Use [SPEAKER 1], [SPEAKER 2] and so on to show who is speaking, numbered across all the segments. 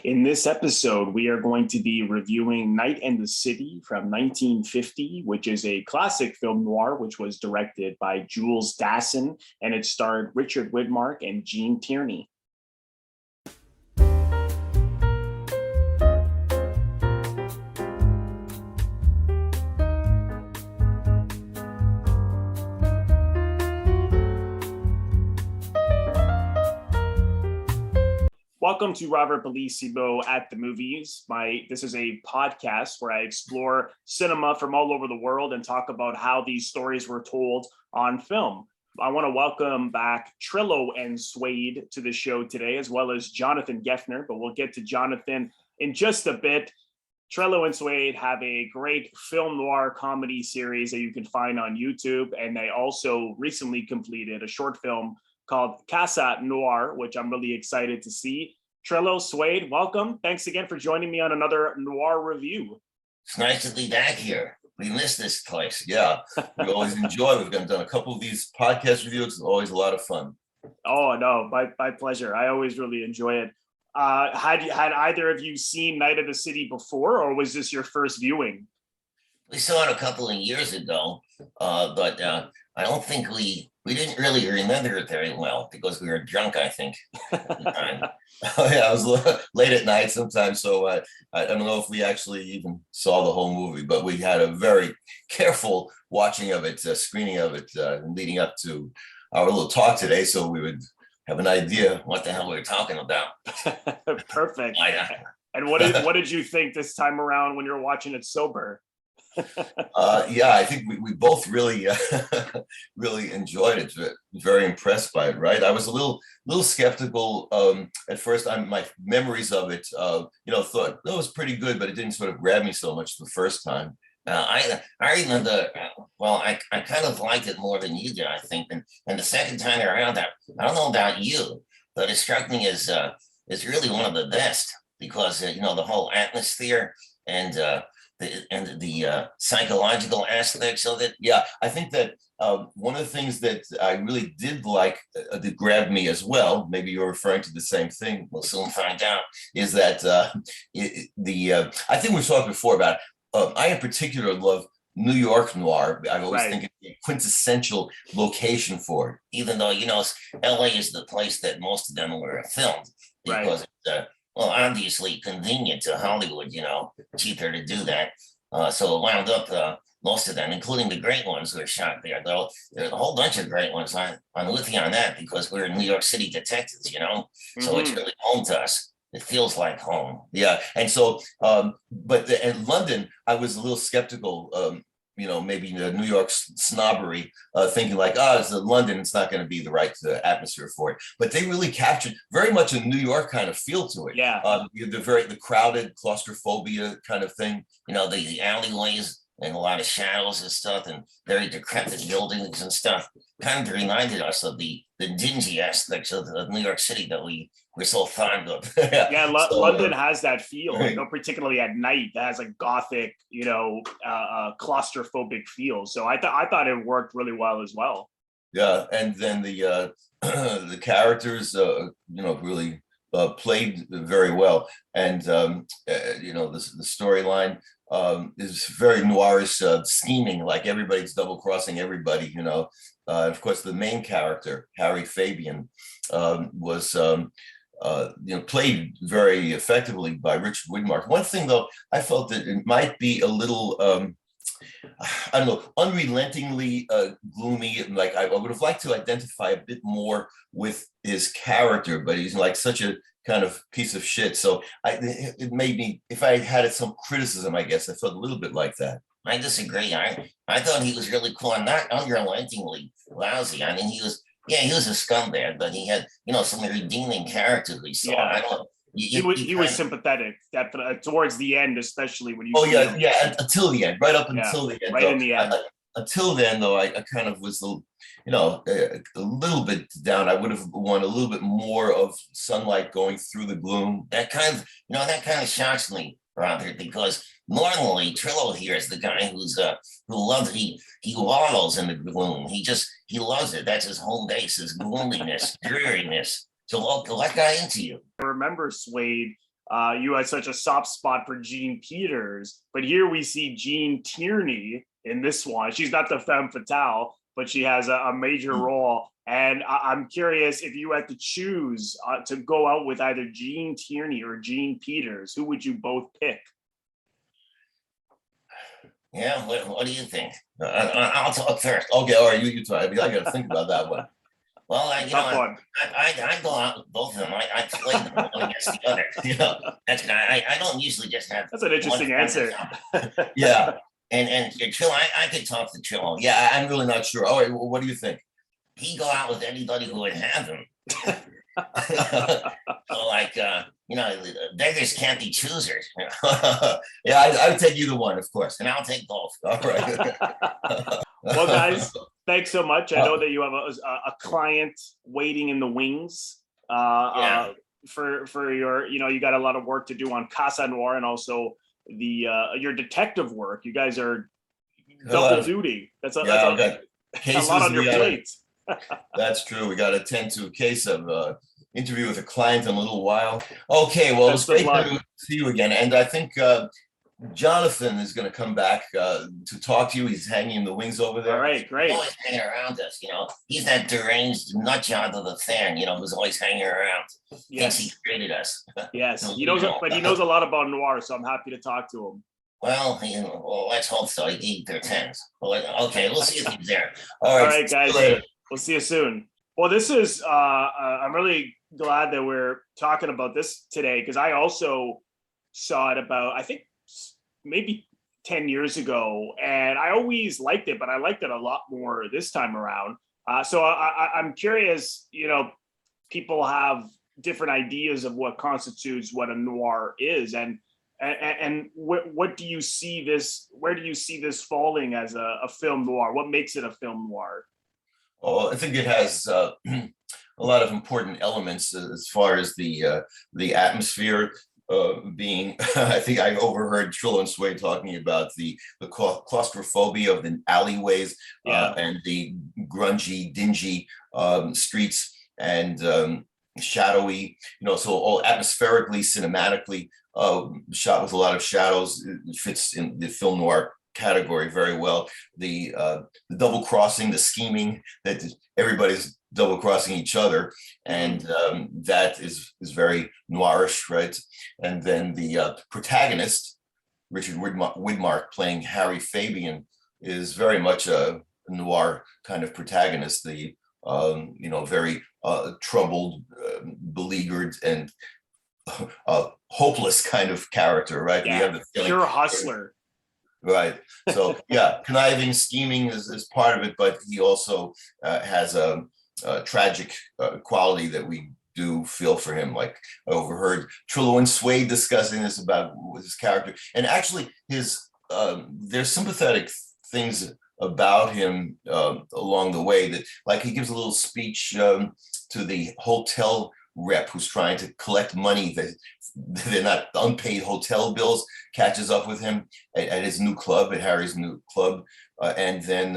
[SPEAKER 1] In this episode, we are going to be reviewing Night in the City from 1950, which is a classic film noir, which was directed by Jules Dassin, and it starred Richard Widmark and Gene Tierney. Welcome to Robert Bellissimo at the Movies. This is a podcast where I explore cinema from all over the world and talk about how these stories were told on film. I want to welcome back Trillo Suede to the show today, as well as Jonathan Geffner, but we'll get to Jonathan in just a bit. Trillo and Suede have a great film noir comedy series that you can find on YouTube, and they also recently completed a short film called Casa Noir, which I'm really excited to see. Trillo, Suede, welcome. Thanks again for joining me on another noir review.
[SPEAKER 2] It's nice to be back here. We miss this place. Yeah, we always enjoy. We've done a couple of these podcast reviews. It's always a lot of fun.
[SPEAKER 1] Oh, no, my pleasure. I always really enjoy it. Had either of you seen Night of the City before, or was this your first viewing?
[SPEAKER 2] We saw it a couple of years ago, but I don't think we didn't really remember it very well because we were drunk, I think, at the time. Yeah, I was late at night sometimes, so I don't know if we actually even saw the whole movie, but we had a very careful watching of it, screening of it, leading up to our little talk today, so we would have an idea what the hell we were talking about.
[SPEAKER 1] Perfect. And what did you think this time around when you were watching it sober?
[SPEAKER 2] Yeah, I think we both really really enjoyed it. Very impressed by it, right? I was a little skeptical at first. My memories of it, thought that was pretty good, but it didn't sort of grab me so much the first time. I remember, I kind of liked it more than you did, I think. And the second time around, I don't know about you, but it struck me as really one of the best because the whole atmosphere and the psychological aspects of it. Yeah, I think that one of the things that I really did like that grabbed me as well, maybe you're referring to the same thing, we'll soon find out, is that I think we've talked before about, I in particular love New York noir. I always think it's a quintessential location for it, even though, LA is the place that most of them were filmed because it's obviously convenient to Hollywood, cheaper to do that. So it wound up, most of them, including the great ones, were shot there. Though there's a whole bunch of great ones. I'm with you on that because we're New York City detectives, so it's really home to us. It feels like home. Yeah. And so, but in London, I was a little skeptical, maybe New York snobbery, thinking like, it's London, it's not going to be the right atmosphere for it. But they really captured very much a New York kind of feel to it.
[SPEAKER 1] Yeah.
[SPEAKER 2] The crowded claustrophobia kind of thing, the alleyways and a lot of shadows and stuff and very decrepit buildings and stuff kind of reminded us of the dingy aspects of New York City that we're so fond of.
[SPEAKER 1] Yeah, London has that feel, particularly at night. That has a gothic, claustrophobic feel. So I thought it worked really well as well.
[SPEAKER 2] Yeah, and then the the characters, really played very well, and the storyline is very noirish, scheming, like everybody's double crossing everybody. Of course, the main character, Harry Fabian, was played very effectively by Richard Widmark. One thing, though, I felt that it might be a little, I don't know, unrelentingly gloomy. Like I would have liked to identify a bit more with his character, but he's like such a kind of piece of shit. So it made me, if I had some criticism, I guess I felt a little bit like that.
[SPEAKER 3] I disagree. I thought he was really cool and not unrelentingly lousy. I mean, he was a scumbag, but he had, some redeeming characters we saw.
[SPEAKER 1] Yeah. He was sympathetic towards the end, especially when you.
[SPEAKER 2] Oh yeah, until the end, right up until the end.
[SPEAKER 1] Right in the end.
[SPEAKER 2] Until then, though, I kind of was, a little bit down. I would have wanted a little bit more of sunlight going through the gloom.
[SPEAKER 3] That kind of shocks me, Robert, because normally Trillo here is the guy who loves he wallows in the gloom. He loves it. That's his home base, his gloominess, dreariness. So what got into you?
[SPEAKER 1] I remember Suede you had such a soft spot for Jean Peters, but here we see Jean Tierney in this one. She's not the femme fatale, but she has a major role. And I'm curious, if you had to choose to go out with either Jean Tierney or Jean Peters, who would you both pick?
[SPEAKER 3] Yeah, what do you think? I'll talk first.
[SPEAKER 2] Okay, all right, you try. I got to think about that one.
[SPEAKER 3] Well,
[SPEAKER 1] Tough one.
[SPEAKER 3] I go out with both of them. I play them one against the other. You know, I don't usually just have.
[SPEAKER 1] That's an interesting answer.
[SPEAKER 2] Yeah.
[SPEAKER 3] And Trillo, I could talk to Trillo.
[SPEAKER 2] Yeah, I'm really not sure. All right, well, what do you think?
[SPEAKER 3] He go out with anybody who would have him. So like, beggars can't be choosers.
[SPEAKER 2] Yeah, I would take either one, of course.
[SPEAKER 3] And I'll take both.
[SPEAKER 2] All right.
[SPEAKER 1] Well, guys, thanks so much. I know that you have a client waiting in the wings for your, you got a lot of work to do on Casa Noir and also your detective work. You guys are double duty. That's a lot on your plate.
[SPEAKER 2] That's true. We got to attend to a case of interview with a client in a little while. Okay, well, it's great to see you again. And I think Jonathan is going to come back to talk to you. He's hanging in the wings over there.
[SPEAKER 1] All right, great.
[SPEAKER 3] He's always hanging around us, He's that deranged nutjob of the fan, who's always hanging around.
[SPEAKER 1] Yes.
[SPEAKER 3] Thinks he created us.
[SPEAKER 1] Yes, he knows, but he knows a lot about Noir, so I'm happy to talk to him.
[SPEAKER 3] Well, let's hope so. He eat their tens. Okay, we'll see if he's there.
[SPEAKER 2] All right,
[SPEAKER 1] guys. We'll see you soon. Well, this is, I'm really glad that we're talking about this today because I also saw it about, I think, maybe 10 years ago. And I always liked it, but I liked it a lot more this time around. So I'm curious, people have different ideas of what constitutes what a noir is. And what do you see this, where do you see this falling as a film noir? What makes it a film noir?
[SPEAKER 2] Oh, I think it has a lot of important elements as far as the atmosphere being. I think I overheard Trillo and Suede talking about the claustrophobia of the alleyways and the grungy, dingy streets and shadowy. So all atmospherically, cinematically shot with a lot of shadows. It fits in the film noir category very well. The double crossing, the scheming that everybody's double crossing each other, and that is very noirish, right? And then the protagonist, Richard Widmark, playing Harry Fabian, is very much a noir kind of protagonist. The very troubled, beleaguered, and hopeless kind of character, right?
[SPEAKER 1] Yeah,
[SPEAKER 2] we have the feeling,
[SPEAKER 1] pure hustler.
[SPEAKER 2] Right. So yeah, conniving, scheming is part of it, but he also has a tragic quality that we do feel for him. Like I overheard Trillo and Suede discussing this about his character, and actually there's sympathetic things about him along the way, that like he gives a little speech to the hotel rep who's trying to collect money that they're not unpaid hotel bills, catches up with him at his new club, at Harry's new club, and then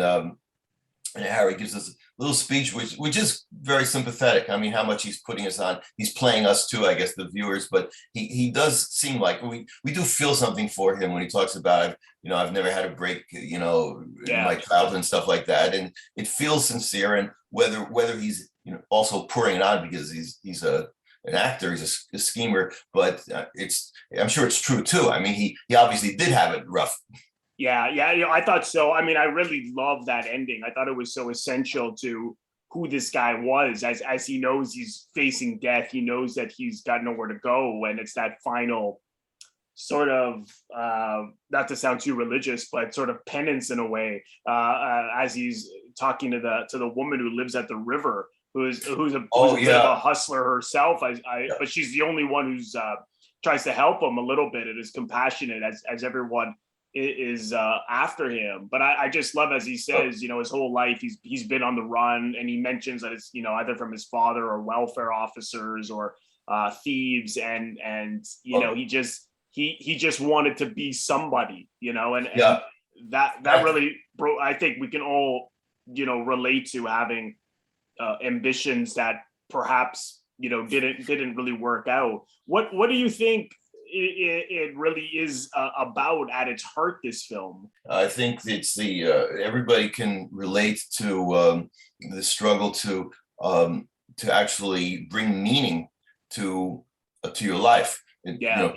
[SPEAKER 2] and Harry gives us a little speech which is very sympathetic. I mean, how much he's putting us on, he's playing us too, I guess, the viewers, but he does seem like we do feel something for him when he talks about, I've never had a break, in my childhood and stuff like that, and it feels sincere. And whether he's also pouring it on because he's an actor, he's a schemer, but I'm sure it's true too. I mean, he obviously did have it rough.
[SPEAKER 1] Yeah, I thought so. I mean, I really love that ending. I thought it was so essential to who this guy was, as he knows he's facing death. He knows that he's got nowhere to go, and it's that final sort of, not to sound too religious, but sort of penance in a way, as he's talking to the woman who lives at the river, who's a bit of a hustler herself. But she's the only one who's tries to help him a little bit and is compassionate as everyone is after him. But I just love, as he says, his whole life he's been on the run, and he mentions that it's either from his father or welfare officers or thieves, and he just wanted to be somebody, and that really I think we can all relate to having ambitions that perhaps didn't really work out. What do you think it really is about at its heart, this film.
[SPEAKER 2] I think it's the everybody can relate to the struggle to actually bring meaning to your life.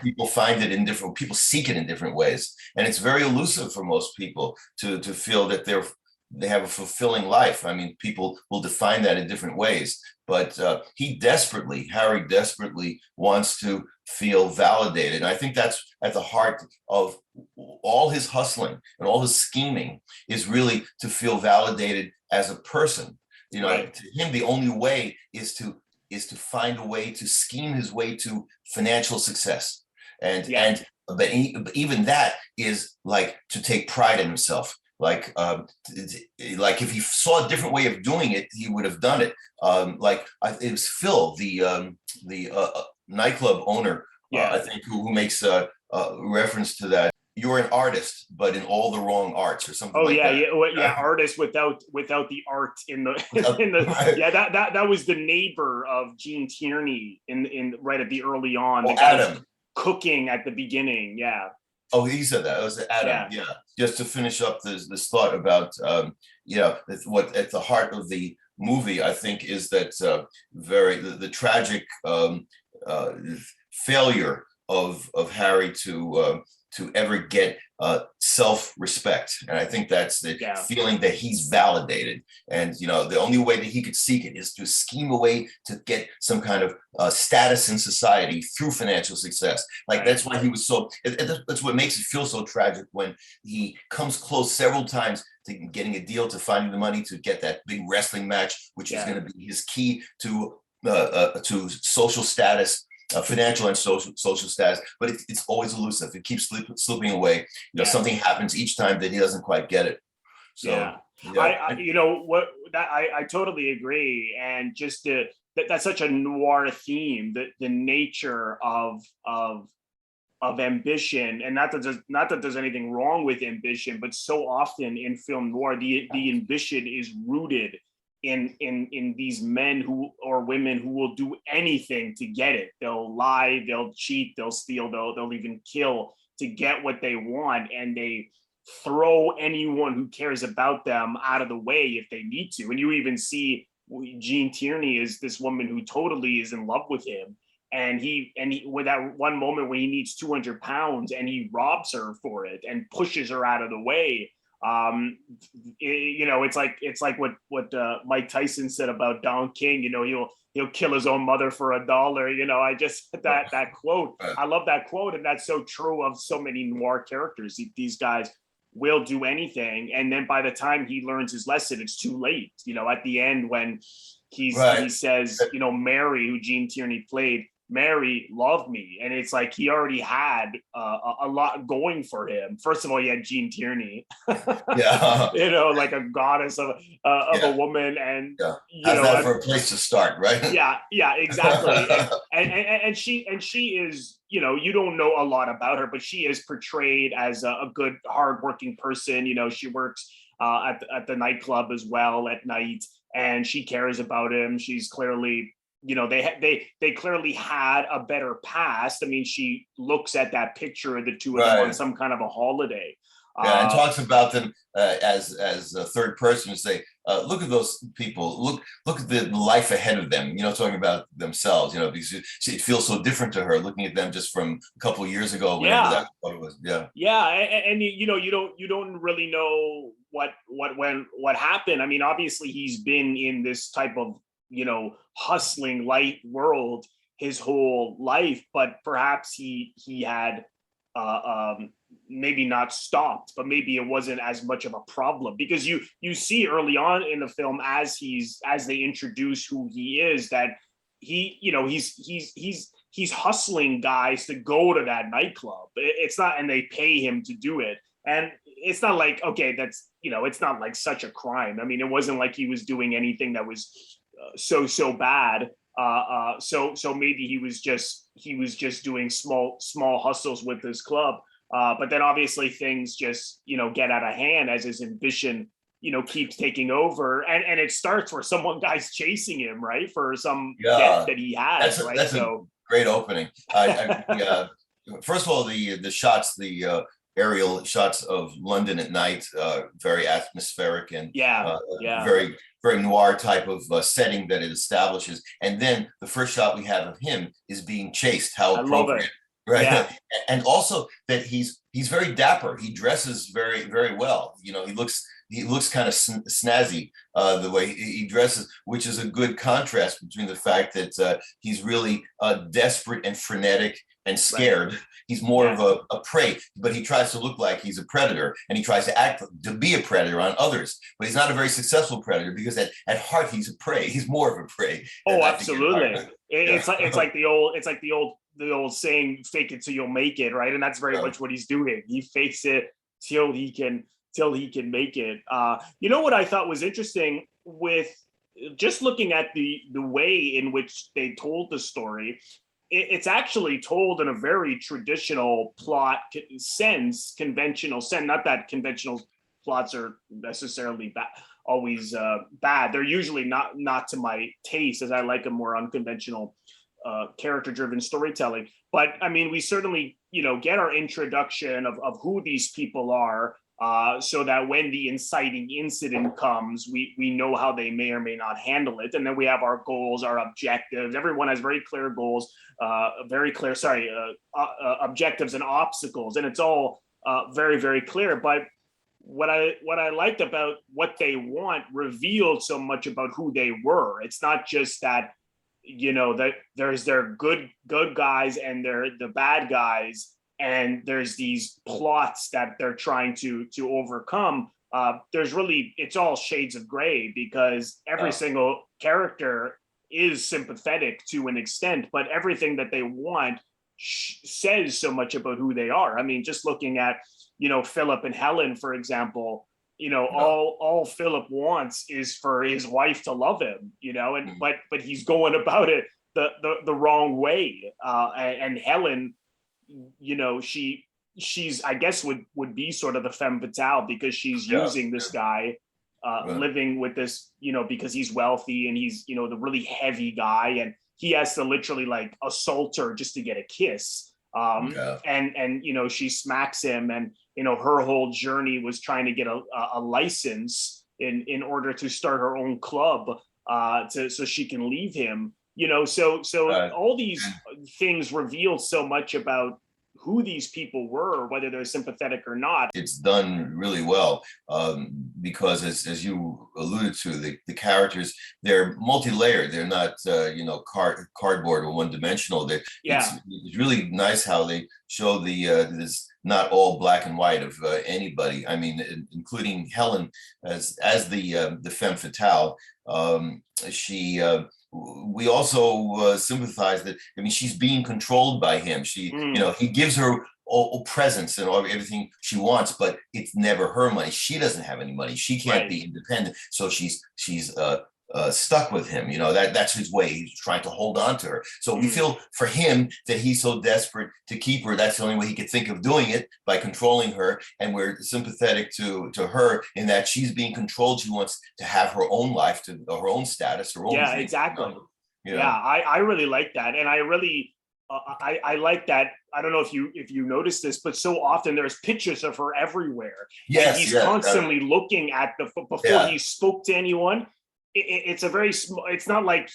[SPEAKER 2] People find it in different. People seek it in different ways, and it's very elusive for most people to feel that they have a fulfilling life. I mean, people will define that in different ways, but Harry desperately wants to feel validated. And I think that's at the heart of all his hustling and all his scheming, is really to feel validated as a person.
[SPEAKER 1] Right.
[SPEAKER 2] To him, the only way is to find a way to scheme his way to financial success. But even that is like to take pride in himself. Like if he saw a different way of doing it, he would have done it. It was Phil, the nightclub owner, I think, who makes a reference to that. You're an artist, but in all the wrong arts, or something.
[SPEAKER 1] Oh, like that. Artist without the art in the right. that was the neighbor of Gene Tierney in right at the early on.
[SPEAKER 2] Adam
[SPEAKER 1] cooking at the beginning. Yeah.
[SPEAKER 2] Oh, he said that. It was Adam. Yeah. Just to finish up this thought about what at the heart of the movie, I think, is that the tragic failure of Harry to ever get self-respect. And I think that's the feeling that he's validated. And, the only way that he could seek it is to scheme a way to get some kind of status in society through financial success. That's why he was that's what makes it feel so tragic when he comes close several times to getting a deal, to finding the money to get that big wrestling match, which is going to be his key to social status. Financial and social status, but it's always elusive. It keeps slipping away. Something happens each time that he doesn't quite get it. So,
[SPEAKER 1] I totally agree. And just that's such a noir theme, the nature of ambition, and not that there's anything wrong with ambition, but so often in film noir, the ambition is rooted in these men or women who will do anything to get it. They'll lie, they'll cheat, they'll steal, they'll even kill to get what they want, and they throw anyone who cares about them out of the way if they need to. And you even see Gene Tierney is this woman who totally is in love with him, and he with that one moment where he needs 200 pounds and he robs her for it and pushes her out of the way. It's like what Mike Tyson said about Don King. He'll kill his own mother for $1. I just that quote. I love that quote, and that's so true of so many noir characters. These guys will do anything, and then by the time he learns his lesson, it's too late. At the end when he says, Mary, who Gene Tierney played, Mary loved me, and it's like he already had a lot going for him. First of all, he had Gene Tierney, like a goddess of a woman, and
[SPEAKER 2] how's that for a place to start, right?
[SPEAKER 1] yeah, exactly. and she is, you don't know a lot about her, but she is portrayed as a good, hardworking person. She works at the nightclub as well at night, and she cares about him. She's clearly. They clearly had a better past. I mean, she looks at that picture of the two of them on some kind of a holiday.
[SPEAKER 2] And talks about them as a third person to say, look at those people. Look at the life ahead of them. Talking about themselves. Because it feels so different to her looking at them just from a couple of years ago. That was.
[SPEAKER 1] And you don't really know what happened. I mean, obviously he's been in this type of hustling light world his whole life, but perhaps he had maybe not stopped, but maybe it wasn't as much of a problem, because you see early on in the film as they introduce who he is, that he's hustling guys to go to that nightclub. It's not, and they pay him to do it, and it's not like, okay, that's it's not like such a crime. I mean, it wasn't like he was doing anything that was so bad. So maybe he was just doing small hustles with his club. But then obviously things just, get out of hand as his ambition, keeps taking over. And it starts where guy's chasing him, right? For some debt that he has, right?
[SPEAKER 2] That's a great opening. first of all, the shots, the aerial shots of London at night, very atmospheric and
[SPEAKER 1] Yeah, yeah,
[SPEAKER 2] very very noir type of setting that it establishes. And then the first shot we have of him is being chased. How
[SPEAKER 1] I love it.
[SPEAKER 2] appropriate, right?
[SPEAKER 1] Yeah,
[SPEAKER 2] And also that he's very dapper. He dresses very well. He looks kind of snazzy the way he dresses, which is a good contrast between the fact that he's really desperate and frenetic and scared. Right. He's more of a prey, but he tries to look like he's a predator, and he tries to act to be a predator on others. But he's not a very successful predator because at heart he's a prey. He's more of a prey.
[SPEAKER 1] Oh, absolutely. It's like the old saying, "Fake it till you'll make it," right? And that's very much what he's doing. He fakes it till he can make it. You know what I thought was interesting with just looking at the way in which they told the story. It's actually told in a very traditional plot sense, conventional sense. Not that conventional plots are necessarily always bad. They're usually not to my taste, as I like a more unconventional character-driven storytelling. But I mean, we certainly get our introduction of who these people are. So that when the inciting incident comes, we know how they may or may not handle it. And then we have our goals, our objectives. Everyone has very clear goals, objectives and obstacles. And it's all very, very clear. But what I liked about what they want revealed so much about who they were. It's not just that, that there's their good guys and they're the bad guys, and there's these plots that they're trying to overcome. It's all shades of gray, because every single character is sympathetic to an extent, but everything that they want says so much about who they are. I mean, just looking at, Philip and Helen, for example, all Philip wants is for his wife to love him, and but he's going about it the wrong way. And Helen, she's I guess would be sort of the femme fatale, because she's using this guy, living with this, because he's wealthy and he's, the really heavy guy, and he has to literally like assault her just to get a kiss. And she smacks him, and her whole journey was trying to get a license in order to start her own club, so she can leave him. So all these things reveal so much about who these people were, whether they're sympathetic or not.
[SPEAKER 2] It's done really well, because as you alluded to, the characters, they're multi-layered. They're not, cardboard or one-dimensional. It's really nice how they show this not all black and white of anybody. I mean, including Helen as the femme fatale. We also sympathize that, I mean, she's being controlled by him. He gives her all presents and everything she wants, but it's never her money. She doesn't have any money. She can't be independent. So she's stuck with him. That's his way. He's trying to hold on to her. So we feel for him that he's so desperate to keep her. That's the only way he could think of doing it, by controlling her. And we're sympathetic to her in that she's being controlled. She wants to have her own life, to her own status, her own.
[SPEAKER 1] Yeah, exactly. Yeah, I really like that. And I really, I like that. I don't know if you noticed this, but so often there's pictures of her everywhere.
[SPEAKER 2] Yes,
[SPEAKER 1] and he's constantly looking at before he spoke to anyone. It's a very small. It's not like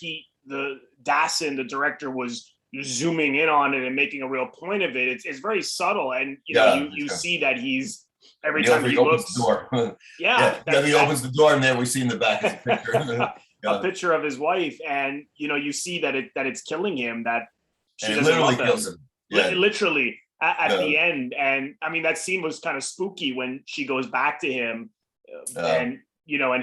[SPEAKER 1] Dassin, the director, was zooming in on it and making a real point of it. It's very subtle, and you see that he's every time he looks.
[SPEAKER 2] The door.
[SPEAKER 1] He
[SPEAKER 2] opens the door, and then we see in the back his picture.
[SPEAKER 1] A picture of his wife, and you see that it's killing him, that she doesn't
[SPEAKER 2] literally
[SPEAKER 1] love
[SPEAKER 2] kills him. Yeah.
[SPEAKER 1] Literally at the end. And I mean, that scene was kind of spooky when she goes back to him, and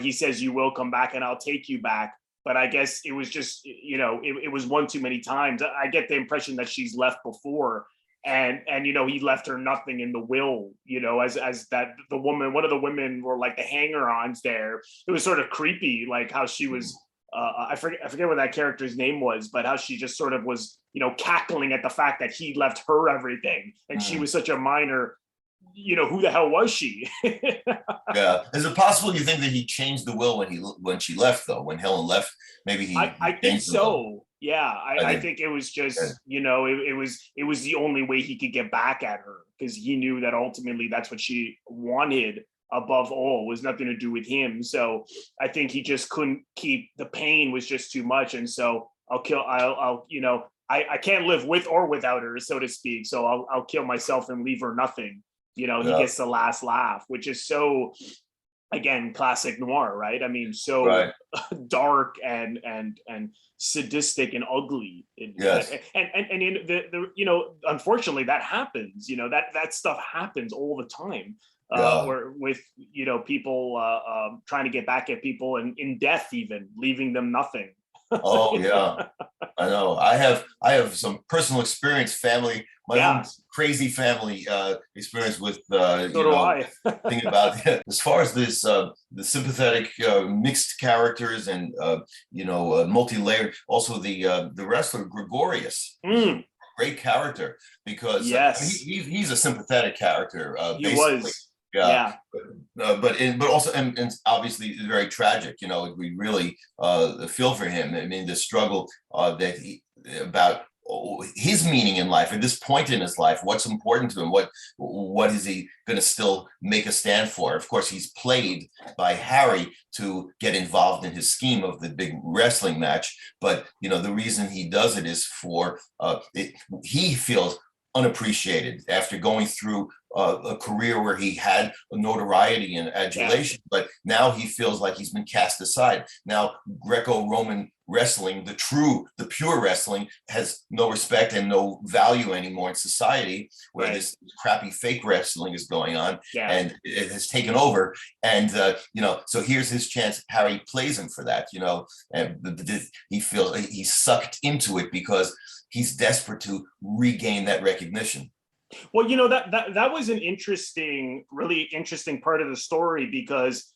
[SPEAKER 1] he says, "You will come back and I'll take you back." But I guess it was just, it was one too many times. I get the impression that she's left before, and he left her nothing in the will, as that the woman, one of the women were like the hanger-ons there. It was sort of creepy, like how she was, I forget what that character's name was, but how she just sort of was, cackling at the fact that he left her everything, and she was such a minor. Who the hell was she?
[SPEAKER 2] Yeah. Is it possible you think that he changed the will when she left, though? When Helen left, maybe he.
[SPEAKER 1] I think so. Yeah,
[SPEAKER 2] I
[SPEAKER 1] I
[SPEAKER 2] think.
[SPEAKER 1] think it was
[SPEAKER 2] Yeah.
[SPEAKER 1] just, it was the only way he could get back at her, because he knew that ultimately that's what she wanted above all, was nothing to do with him. So I think he just couldn't keep, the pain was just too much. And so I'll I can't live with or without her, so to speak. So I'll kill myself and leave her nothing. He
[SPEAKER 2] Yeah.
[SPEAKER 1] gets the last laugh, which is so, again, classic noir, right? I mean, so
[SPEAKER 2] Right.
[SPEAKER 1] dark and sadistic and ugly.
[SPEAKER 2] Yes.
[SPEAKER 1] And in unfortunately that happens. That stuff happens all the time.
[SPEAKER 2] Yeah.
[SPEAKER 1] Or with people trying to get back at people, and in death, even leaving them nothing.
[SPEAKER 2] Oh yeah. I know. I have some personal experience, family, my
[SPEAKER 1] Yeah,
[SPEAKER 2] own crazy family experience with
[SPEAKER 1] so do I.
[SPEAKER 2] thinking about as far as this the sympathetic mixed characters and multi-layered. Also the wrestler Gregorius,
[SPEAKER 1] Mm,
[SPEAKER 2] great character because I mean,
[SPEAKER 1] yes,
[SPEAKER 2] he's a sympathetic character
[SPEAKER 1] he
[SPEAKER 2] basically.
[SPEAKER 1] was.
[SPEAKER 2] Yeah,
[SPEAKER 1] Yeah,
[SPEAKER 2] but also and obviously very tragic. We really feel for him. I mean, the struggle that he about his meaning in life at this point in his life. What's important to him? What is he going to still make a stand for? Of course, he's played by Harry to get involved in his scheme of the big wrestling match. But the reason he does it is for he feels unappreciated after going through a career where he had notoriety and adulation, but now he feels like he's been cast aside. Now, Greco-Roman wrestling, the pure wrestling, has no respect and no value anymore in society, where
[SPEAKER 1] right.
[SPEAKER 2] this crappy fake wrestling is going on,
[SPEAKER 1] Yeah.
[SPEAKER 2] and it has taken over. And so here's his chance. Harry plays him for that, and he feels he's sucked into it because he's desperate to regain that recognition.
[SPEAKER 1] Well, that was an really interesting part of the story, because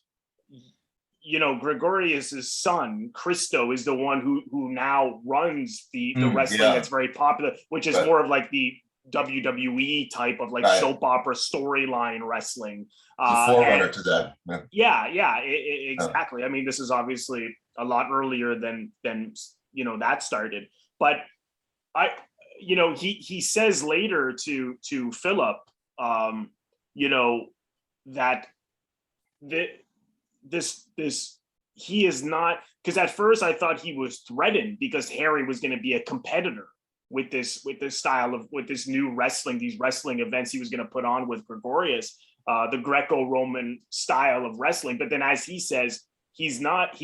[SPEAKER 1] Gregorius's son Christo is the one who now runs the wrestling
[SPEAKER 2] Yeah,
[SPEAKER 1] that's very popular, which is
[SPEAKER 2] right,
[SPEAKER 1] more of like the WWE type of like
[SPEAKER 2] right.
[SPEAKER 1] soap opera storyline wrestling.
[SPEAKER 2] The
[SPEAKER 1] And
[SPEAKER 2] forerunner to that.
[SPEAKER 1] yeah,
[SPEAKER 2] Yeah.
[SPEAKER 1] exactly. I mean, this is obviously a lot earlier than that started, but I, he says later to Philip, you know, that the, this he is not, because at first I thought he was threatened because Harry was going to be a competitor with this style of, with this new wrestling, these wrestling events he was going to put on with Gregorius, the Greco-Roman style of wrestling. But then, as he says, he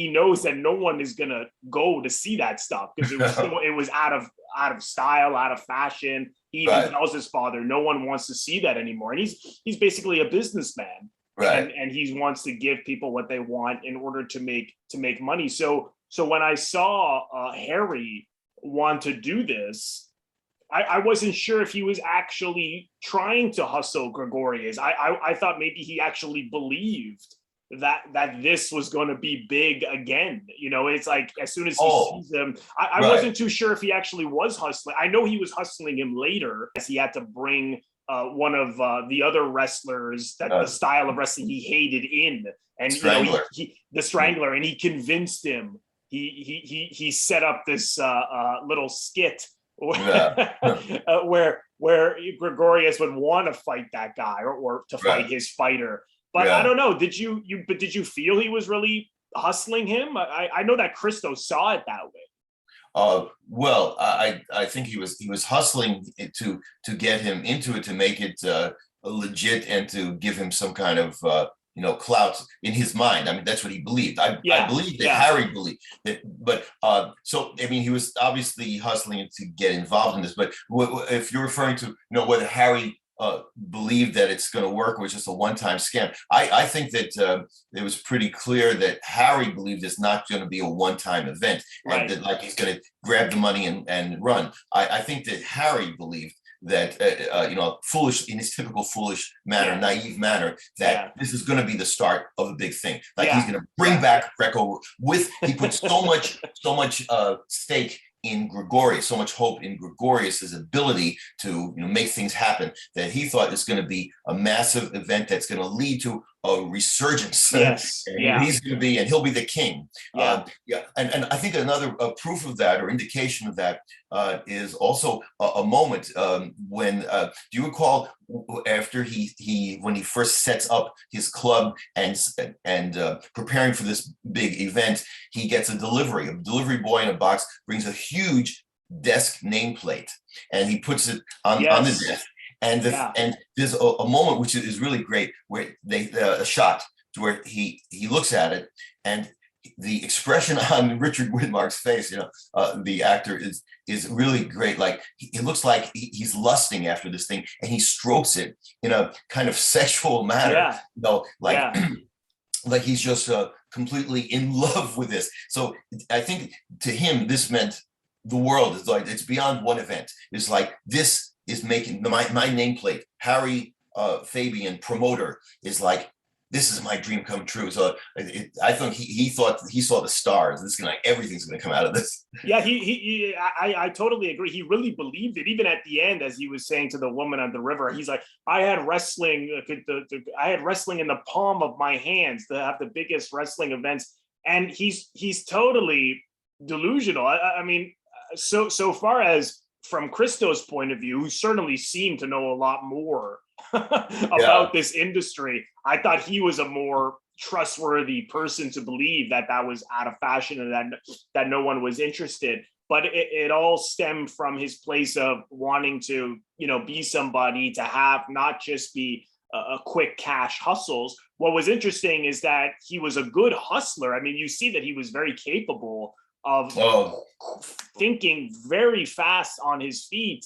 [SPEAKER 1] knows that no one is going to go to see that stuff, because it was out of style, out of fashion. He even
[SPEAKER 2] Right,
[SPEAKER 1] tells his father, no one wants to see that anymore. And he's basically a businessman,
[SPEAKER 2] right.
[SPEAKER 1] and he wants to give people what they want in order to make money. So when I saw Harry want to do this, I wasn't sure if he was actually trying to hustle Gregorius. I thought maybe he actually believed that this was going to be big again. It's like, as soon as he sees him, I
[SPEAKER 2] Right.
[SPEAKER 1] wasn't too sure if he actually was hustling. I know he was hustling him later, as he had to bring one of the other wrestlers that the style of wrestling he hated in, and
[SPEAKER 2] Strangler.
[SPEAKER 1] the Strangler, and he convinced him. He set up this little skit
[SPEAKER 2] Yeah.
[SPEAKER 1] where Gregorius would want to fight that guy, or to fight
[SPEAKER 2] Right.
[SPEAKER 1] his fighter. But I
[SPEAKER 2] Yeah.
[SPEAKER 1] don't know. Did you feel he was really hustling him? I know that Christo saw it that way.
[SPEAKER 2] Well, I think he was hustling to get him into it, to make it legit, and to give him some kind of clout in his mind. I mean, that's what he believed. I believe that Harry believed that, but so I mean, he was obviously hustling to get involved in this. But if you're referring to whether Harry believed that it's going to work, or was just a one-time scam, I think that it was pretty clear that Harry believed it's not going to be a one-time event, and
[SPEAKER 1] Right.
[SPEAKER 2] that, like, he's going to grab the money and run. I think that Harry believed that foolish, in his typical foolish manner, naive manner, that this is going to be the start of a big thing. Like, he's going to bring back Greco he put so much stake in Gregorius, so much hope in Gregorius's ability to make things happen, that he thought it's going to be a massive event that's going to lead to a resurgence.
[SPEAKER 1] Yes.
[SPEAKER 2] And
[SPEAKER 1] Yeah.
[SPEAKER 2] he'll be the king.
[SPEAKER 1] Yeah.
[SPEAKER 2] Yeah. And I think another proof of that, or indication of that, is also a moment when, do you recall after when he first sets up his club and preparing for this big event, he gets a delivery boy in a box brings a huge desk nameplate, and he puts it on the desk. And and there's a moment which is really great where a shot to where he looks at it, and the expression on Richard Widmark's face, the actor, is really great. Like it looks like he's lusting after this thing, and he strokes it in a kind of sexual manner. Like he's just completely in love with this. So I think to him this meant the world. Is like it's beyond one event. It's like this is making my nameplate, Harry Fabian, promoter, is like, this is my dream come true. So I think he thought he saw the stars. This is everything's gonna come out of this.
[SPEAKER 1] Yeah, I totally agree. He really believed it. Even at the end, as he was saying to the woman on the river, he's like, I had wrestling in the palm of my hands to have the biggest wrestling events. And he's totally delusional. I mean, so far as from Christo's point of view, who certainly seemed to know a lot more about this industry, I thought he was a more trustworthy person to believe that was out of fashion and that no one was interested. But it all stemmed from his place of wanting to, be somebody, to have not just be a quick cash hustles. What was interesting is that he was a good hustler. I mean, you see that he was very capable of thinking very fast on his feet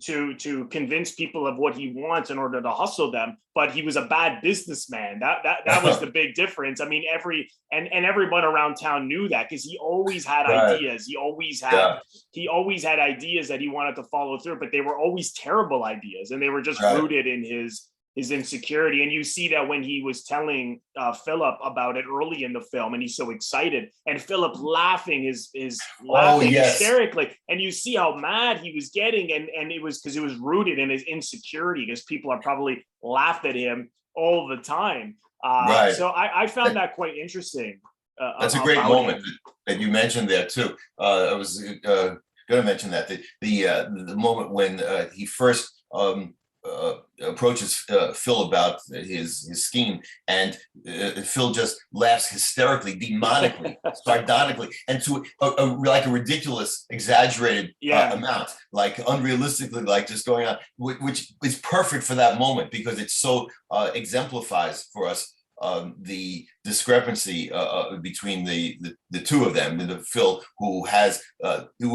[SPEAKER 1] to convince people of what he wants in order to hustle them. But he was a bad businessman. That was the big difference. I mean, everyone around town knew that, because he always had ideas. He always had ideas that he wanted to follow through, but they were always terrible ideas, and they were just rooted in his insecurity. And you see that when he was telling Philip about it early in the film, and he's so excited, and Philip laughing hysterically, and you see how mad he was getting, and it was because it was rooted in his insecurity, because people are probably laughed at him all the time. So I found that quite interesting.
[SPEAKER 2] That's a great moment that you mentioned there too. I was going to mention that the moment when he first approaches Phil about his scheme, and Phil just laughs hysterically, demonically, sardonically, and to like a ridiculous, exaggerated amount, like unrealistically, like just going on, which is perfect for that moment, because it so exemplifies for us the discrepancy between the two of them, the Phil who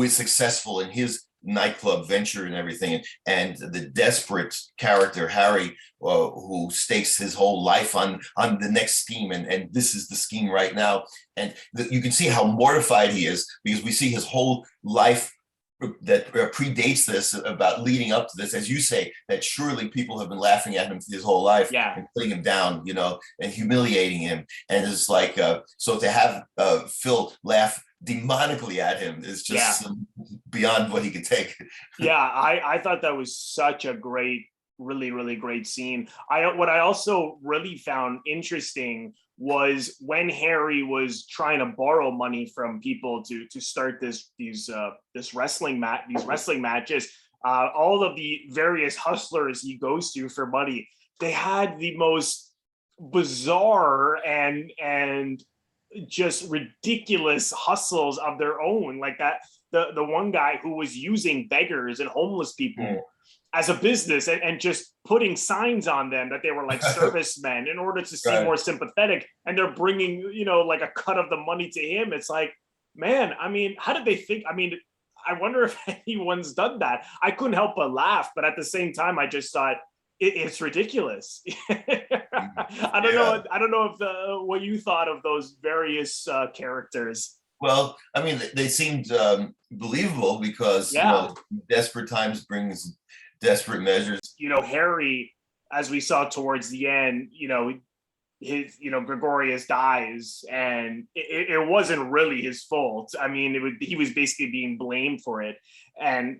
[SPEAKER 2] is successful in his nightclub venture and everything, and the desperate character Harry, who stakes his whole life on the next scheme, and this is the scheme right now. And you can see how mortified he is, because we see his whole life that predates this, about leading up to this, as you say, that surely people have been laughing at him his whole life, and putting him down, and humiliating him. And it's like, so to have Phil laugh demonically at him is just beyond what he could take.
[SPEAKER 1] I thought that was such a great, really, really great scene. What I also really found interesting was when Harry was trying to borrow money from people to start these wrestling matches. All of the various hustlers he goes to for money, they had the most bizarre and just ridiculous hustles of their own, like that the one guy who was using beggars and homeless people as a business, and just putting signs on them that they were like servicemen in order to seem more sympathetic, and they're bringing like a cut of the money to him. It's like, man, I mean, how did they think? I mean, I wonder if anyone's done that. I couldn't help but laugh, but at the same time I just thought it's ridiculous. I don't know if what you thought of those various characters.
[SPEAKER 2] Well, I mean, they seemed believable, because desperate times brings desperate measures.
[SPEAKER 1] Harry, as we saw towards the end, Gregorius dies, and it wasn't really his fault. I mean, he was basically being blamed for it, and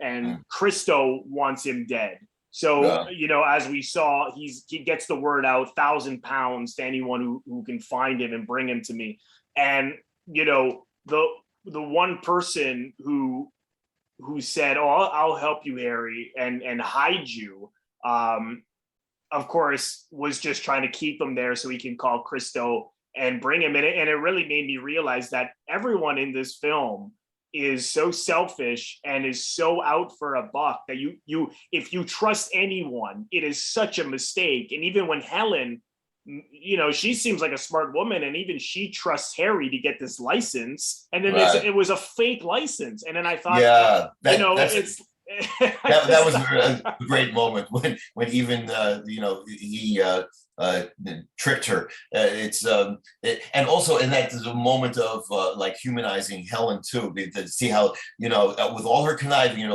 [SPEAKER 1] Christo wants him dead. So,
[SPEAKER 2] Yeah.
[SPEAKER 1] as we saw, he gets the word out, 1,000 pounds to anyone who can find him and bring him to me. And, the one person who said, "Oh, I'll help you, Harry, and hide you," of course, was just trying to keep him there so he can call Christo and bring him in. And it really made me realize that everyone in this film is so selfish and is so out for a buck that if you trust anyone, it is such a mistake. And even when Helen, she seems like a smart woman, and even she trusts Harry to get this license, and then
[SPEAKER 2] Right.
[SPEAKER 1] it was a fake license. And then I thought,
[SPEAKER 2] Yeah,
[SPEAKER 1] it's
[SPEAKER 2] that was a great moment when even he tricked her. And also, and that is a moment of like humanizing Helen too, to see how with all her conniving,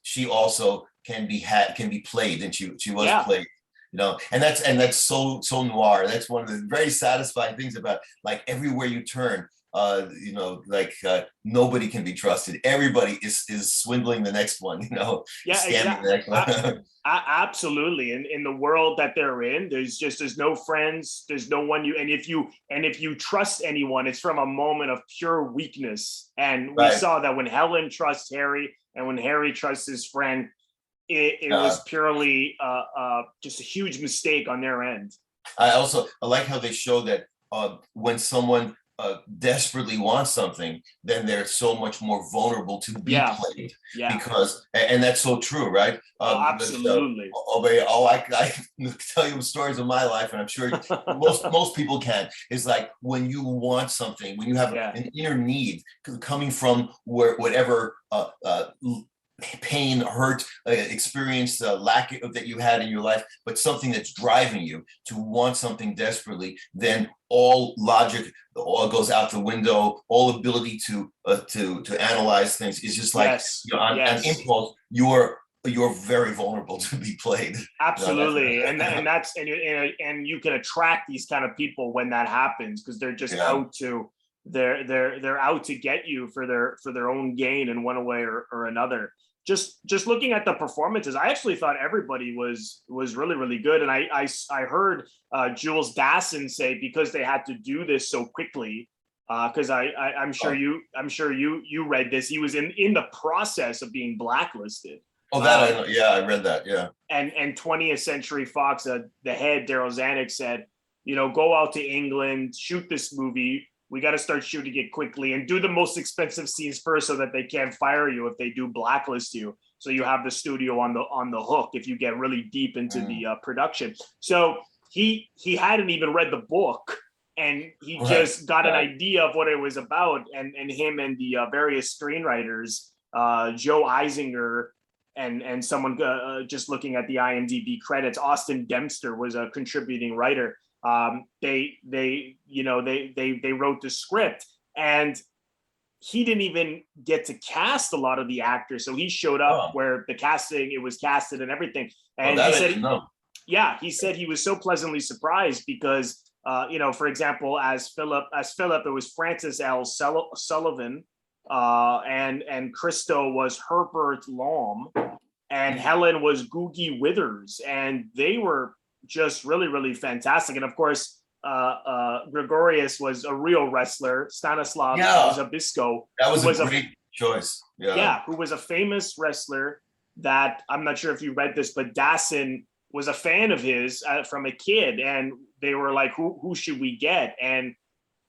[SPEAKER 2] she also can be played, and she was played. And that's so noir. That's one of the very satisfying things about, like, everywhere you turn, nobody can be trusted. Everybody is swindling the next one, scamming the next one.
[SPEAKER 1] Absolutely. And in the world that they're in, there's no friends, there's no one and if you trust anyone, it's from a moment of pure weakness. And we saw that when Helen trusts Harry and when Harry trusts his friend, it was purely just a huge mistake on their end.
[SPEAKER 2] I like how they show that when someone desperately wants something, then they're so much more vulnerable to be played.
[SPEAKER 1] Yeah.
[SPEAKER 2] Because, and that's so true, right?
[SPEAKER 1] Absolutely.
[SPEAKER 2] I can tell you stories of my life, and I'm sure most people can. Is like when you want something, when you have an inner need coming from whatever pain, hurt, experience, lack of that you had in your life, but something that's driving you to want something desperately, then all logic all goes out the window. All ability to analyze things is just like on impulse. You're very vulnerable to be played.
[SPEAKER 1] Absolutely, and you can attract these kind of people when that happens, because they're just out to they're out to get you for their own gain in one way or another. Just looking at the performances, I actually thought everybody was really, really good. And I heard Jules Dassin say, because they had to do this so quickly, because I'm sure you read this, he was in the process of being blacklisted.
[SPEAKER 2] Oh, that I know. Yeah, I read that. Yeah.
[SPEAKER 1] And 20th Century Fox, the head Daryl Zanuck said, go out to England, shoot this movie. We got to start shooting it quickly and do the most expensive scenes first, so that they can't fire you if they do blacklist you. So you have the studio on the hook if you get really deep into the production. So he hadn't even read the book, and he just got an idea of what it was about. And him and the various screenwriters, Joe Eisinger and someone just looking at the IMDb credits, Austin Dempster was a contributing writer. They wrote the script, and he didn't even get to cast a lot of the actors. So he showed up where it was casted and everything. And he said he was so pleasantly surprised because, for example, as Philip, it was Francis L. Sullivan, and Christo was Herbert Lom, and Helen was Googie Withers, and they were just really, really fantastic. And of course, Gregorius was a real wrestler. Stanislav Zabisco.
[SPEAKER 2] That was a great choice.
[SPEAKER 1] Yeah, who was a famous wrestler that, I'm not sure if you read this, but Dassin was a fan of his from a kid. And they were like, who should we get? And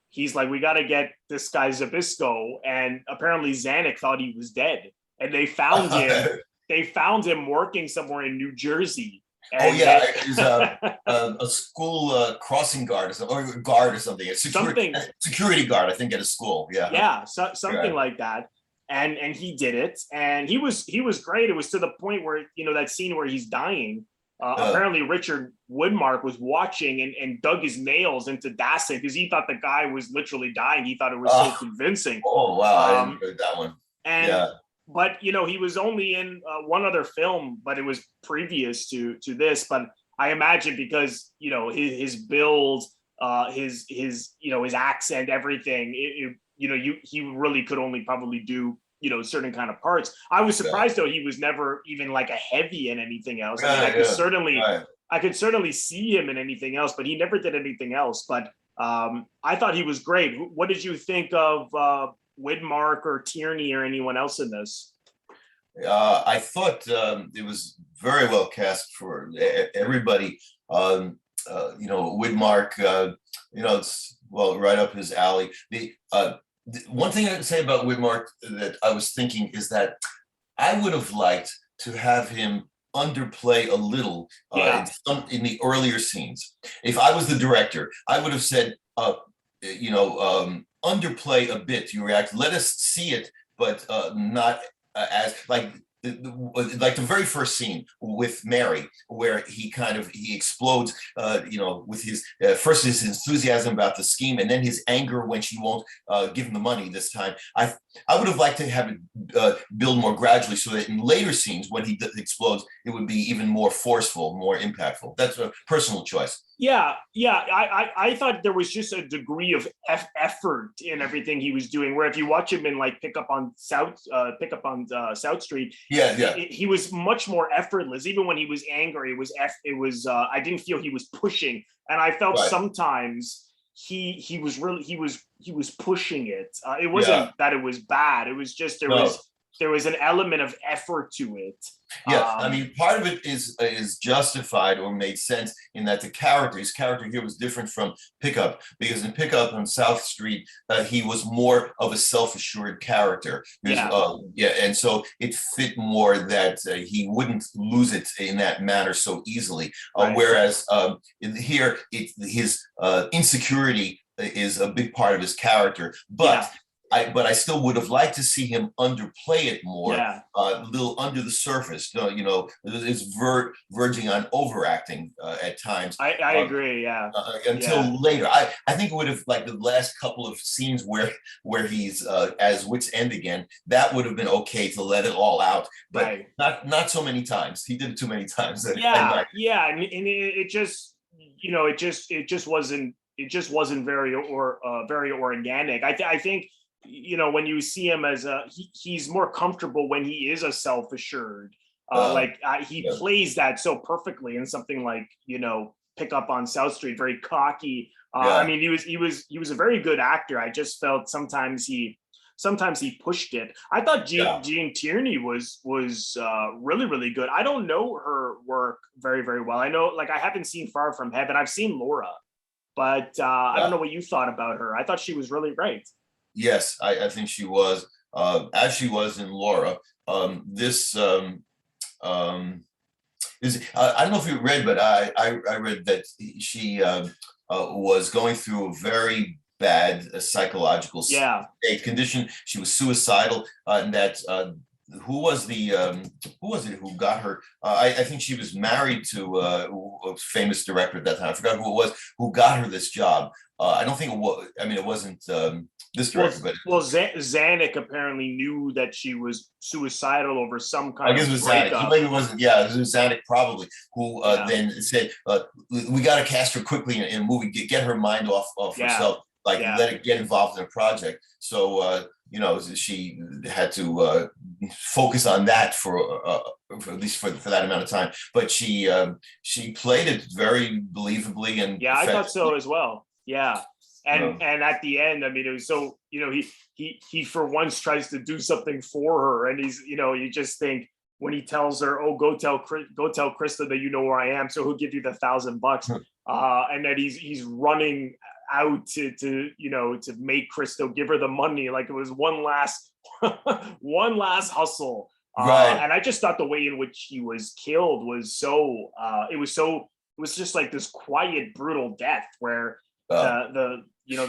[SPEAKER 1] he's like, we got to get this guy Zabisco. And apparently Zanuck thought he was dead. And they found him. They found him working somewhere in New Jersey. And
[SPEAKER 2] he's a school crossing guard or something, or guard or something. A security guard, I think, at a school.
[SPEAKER 1] Something like that. And he did it, and he was great. It was to the point where, that scene where he's dying. Apparently, Richard Woodmark was watching and dug his nails into Dassin because he thought the guy was literally dying. He thought it was so convincing.
[SPEAKER 2] Oh wow, I didn't hear that one.
[SPEAKER 1] But he was only in one other film, but it was previous to this. But I imagine because his build, his accent, everything, he really could only probably do certain kind of parts. I was surprised though he was never even like a heavy in anything else. I mean, I could certainly see him in anything else, but he never did anything else. But I thought he was great. What did you think of Widmark or Tierney or anyone else in this?
[SPEAKER 2] I thought it was very well cast for everybody. Widmark, it's right up his alley. The one thing I can say about Widmark that I was thinking is that I would have liked to have him underplay a little in the earlier scenes. If I was the director, I would have said, underplay a bit. You react. Let us see it, but not as like the very first scene with Mary, where he explodes, with his first his enthusiasm about the scheme, and then his anger when she won't give him the money this time. I would have liked to have it build more gradually, so that in later scenes when he explodes, it would be even more forceful, more impactful. That's a personal choice.
[SPEAKER 1] Yeah. I thought there was just a degree of effort in everything he was doing. Where if you watch him in like Pick Up on South Street, he was much more effortless. Even when he was angry, it was. I didn't feel he was pushing, and I felt sometimes he was pushing it. It wasn't that it was bad. It was just there was an element of effort to it.
[SPEAKER 2] Yes, I mean, part of it is justified or made sense in that his character here was different from Pickup, because in Pickup on South Street, he was more of a self-assured character. And so it fit more that he wouldn't lose it in that manner so easily. Whereas here, his insecurity is a big part of his character, but. But I still would have liked to see him underplay it more, a little under the surface. It's verging on overacting at times.
[SPEAKER 1] I agree.
[SPEAKER 2] Until later, I think it would have, like the last couple of scenes where he's at his wit's end again. That would have been okay to let it all out, but not so many times. He did it too many times. And
[SPEAKER 1] it just wasn't very organic. I think. When you see him as he's more comfortable when he is a self-assured, he plays that so perfectly in something like, Pick Up on South Street, very cocky. I mean, he was a very good actor. I just felt sometimes he pushed it. I thought Jean Tierney was really, really good. I don't know her work very, very well. I know, I haven't seen Far From Heaven. I've seen Laura, but I don't know what you thought about her. I thought she was really great.
[SPEAKER 2] Yes, I think she was, as she was in Laura. This is, I don't know if you read, but I read that she was going through a very bad psychological state condition. She was suicidal, and that who was it who got her? I think she was married to a famous director at that time. I forgot who it was who got her this job. I don't think it was. I mean, it wasn't this director,
[SPEAKER 1] Zanuck apparently knew that she was suicidal over some kind.
[SPEAKER 2] I guess it was Zanuck. Maybe it wasn't. Yeah, it was Zanuck probably who then said, "We got to cast her quickly in a movie. Get her mind off herself. Let it get involved in a project." So she had to focus on that for at least for that amount of time. But she played it very believably and
[SPEAKER 1] I thought so as well. Yeah. And at the end, I mean, it was so, he for once tries to do something for her, and he's, you just think when he tells her, "Oh, go tell Krista that you know where I am, so he'll give you the $1,000," and that he's running out to make Krista give her the money, like it was one last hustle. And I just thought the way in which he was killed was so it was just like this quiet, brutal death where the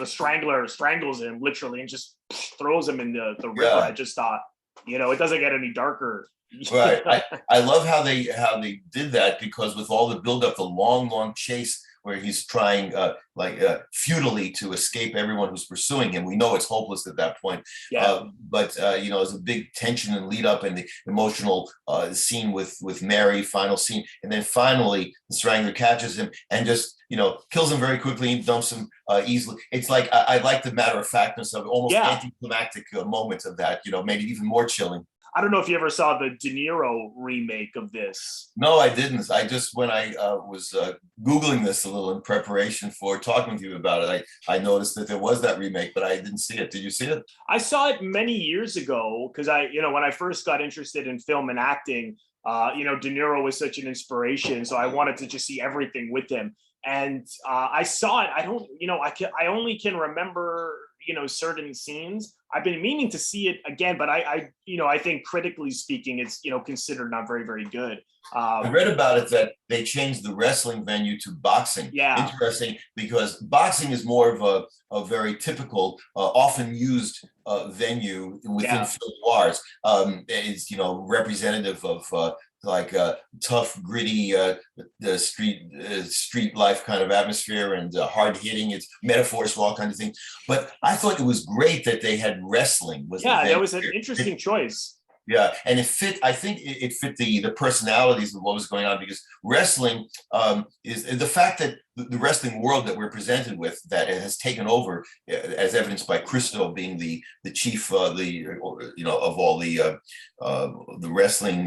[SPEAKER 1] strangler strangles him literally and just throws him in the river. I just thought, it doesn't get any darker.
[SPEAKER 2] Right. I love how they did that, because with all the buildup, the long chase where he's trying futilely to escape everyone who's pursuing him. We know it's hopeless at that point.
[SPEAKER 1] Yeah.
[SPEAKER 2] But there's a big tension and lead up, and the emotional scene with Mary, final scene, and then finally the Strangler catches him and just kills him very quickly and dumps him easily. It's like I like the matter of factness of almost anticlimactic moments of that. Made it even more chilling.
[SPEAKER 1] I don't know if you ever saw the De Niro remake of this.
[SPEAKER 2] No, I didn't. I just, when I was Googling this a little in preparation for talking to you about it, I noticed that there was that remake, but I didn't see it. Did you see it?
[SPEAKER 1] I saw it many years ago because when I first got interested in film and acting, De Niro was such an inspiration. So I wanted to just see everything with him. And I saw it. I only can remember, certain scenes. I've been meaning to see it again, but I think critically speaking, it's, considered not very, very good.
[SPEAKER 2] I read about it that they changed the wrestling venue to boxing.
[SPEAKER 1] Yeah.
[SPEAKER 2] Interesting, because boxing is more of a very typical, often used venue within film noirs. It's, representative of tough, gritty, the street life kind of atmosphere and hard hitting. It's metaphors for all kinds of things. But I thought it was great that they had wrestling.
[SPEAKER 1] That was an interesting choice.
[SPEAKER 2] Yeah, and it fit. I think it fit the personalities of what was going on, because wrestling is the fact that the wrestling world that we're presented with, that it has taken over, as evidenced by Christo being the chief, of all the wrestling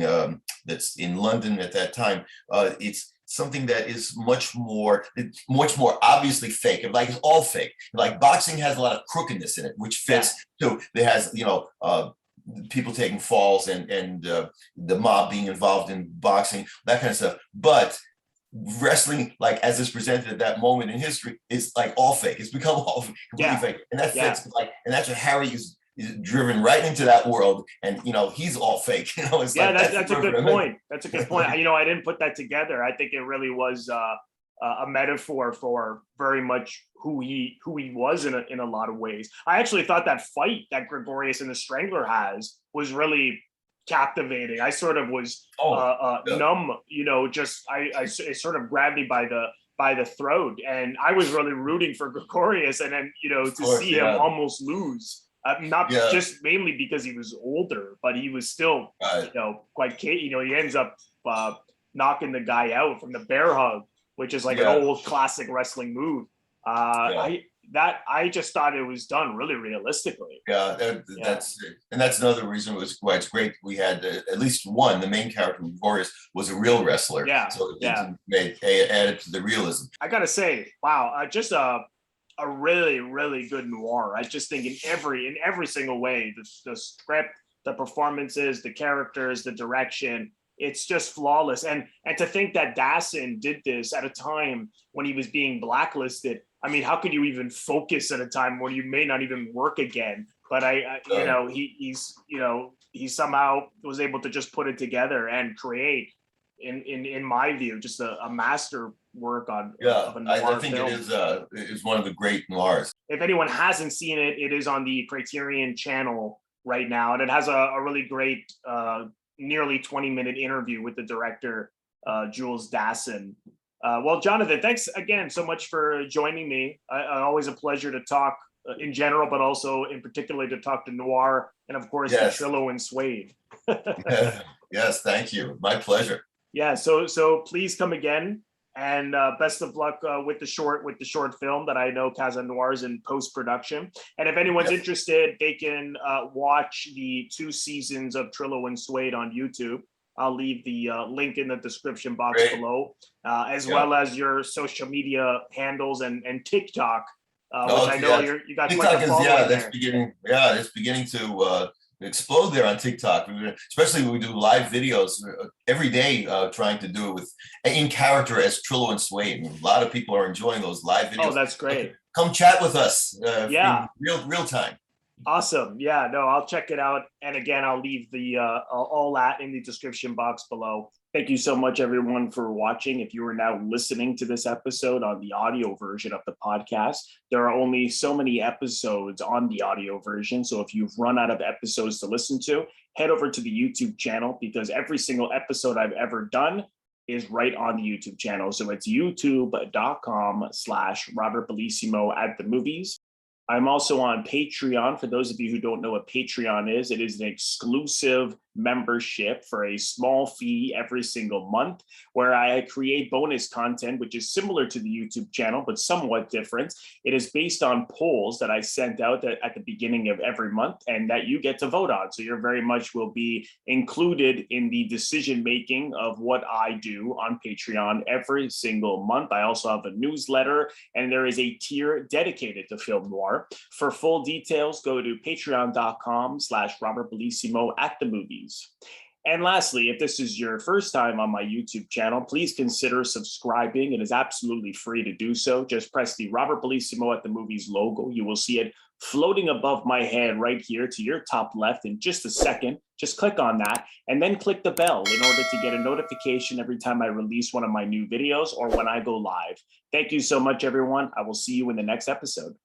[SPEAKER 2] that's in London at that time. It's something that is much more obviously fake. Like, it's all fake. Like, boxing has a lot of crookedness in it, which fits too. It has people taking falls and the mob being involved in boxing, that kind of stuff. But wrestling, like as is presented at that moment in history, is like all fake. It's become all completely fake, and that fits. And that's what Harry is driven right into that world, and he's all fake. It's
[SPEAKER 1] that's a good point. That's a good point. I didn't put that together. I think it really was a metaphor for very much who he was in a lot of ways. I actually thought that fight that Gregorius and the Strangler has was really captivating. I sort of was numb, it sort of grabbed me by the throat, and I was really rooting for Gregorius, and then see him almost lose. Just mainly because he was older, but he was still quite he ends up knocking the guy out from the bear hug, which is like an old classic wrestling move. I just thought it was done really realistically.
[SPEAKER 2] That's another reason why it's great. We had at least one, the main character, Boris, was a real wrestler. So it added to the realism.
[SPEAKER 1] I gotta say, wow, just a really, really good noir. I just think in every single way, the script, the performances, the characters, the direction, it's just flawless. And to think that Dassin did this at a time when he was being blacklisted. I mean, how could you even focus at a time when you may not even work again? But he somehow was able to just put it together and create, in my view, just a master work of a noir
[SPEAKER 2] I think
[SPEAKER 1] film.
[SPEAKER 2] it is one of the great noirs.
[SPEAKER 1] If anyone hasn't seen it, it is on the Criterion channel right now, and it has a really great nearly 20-minute interview with the director, Jules Dassin. Well, Jonathan, thanks again so much for joining me. Always a pleasure to talk in general, but also in particular to talk to Noir, and of course, to Trillo Suede.
[SPEAKER 2] Yes, thank you. My pleasure.
[SPEAKER 1] Yeah, so please come again, and best of luck with the short film that I know Casa Noir is in post-production. And if anyone's interested, they can watch the 2 seasons of Trillo and Suede on YouTube. I'll leave the link in the description box below, as well as your social media handles and TikTok, which I know you got
[SPEAKER 2] TikTok
[SPEAKER 1] quite a following there.
[SPEAKER 2] It's beginning to explode there on TikTok, especially when we do live videos every day, trying to do it in character as Trillo and Suede. And a lot of people are enjoying those live videos.
[SPEAKER 1] Oh, that's great.
[SPEAKER 2] Come chat with us in real time.
[SPEAKER 1] Awesome. Yeah, no, I'll check it out. And again, I'll leave the all that in the description box below. Thank you so much, everyone, for watching. If you are now listening to this episode on the audio version of the podcast, there are only so many episodes on the audio version. So if you've run out of episodes to listen to, head over to the YouTube channel, because every single episode I've ever done is right on the YouTube channel. So it's youtube.com/Robert Bellissimo at the movies. I'm also on Patreon. For those of you who don't know what Patreon is, it is an exclusive membership for a small fee every single month, where I create bonus content, which is similar to the YouTube channel, but somewhat different. It is based on polls that I sent out at the beginning of every month and that you get to vote on. So you're very much will be included in the decision making of what I do on Patreon every single month. I also have a newsletter, and there is a tier dedicated to film noir. For full details, go to patreon.com/Robert Bellissimo at the movies. And lastly, if this is your first time on my YouTube channel, please consider subscribing. It is absolutely free to do so. Just press the Robert Bellissimo at the movies logo. You will see it floating above my head right here to your top left in just a second. Just click on that and then click the bell in order to get a notification every time I release one of my new videos or when I go live. Thank you so much, everyone. I will see you in the next episode.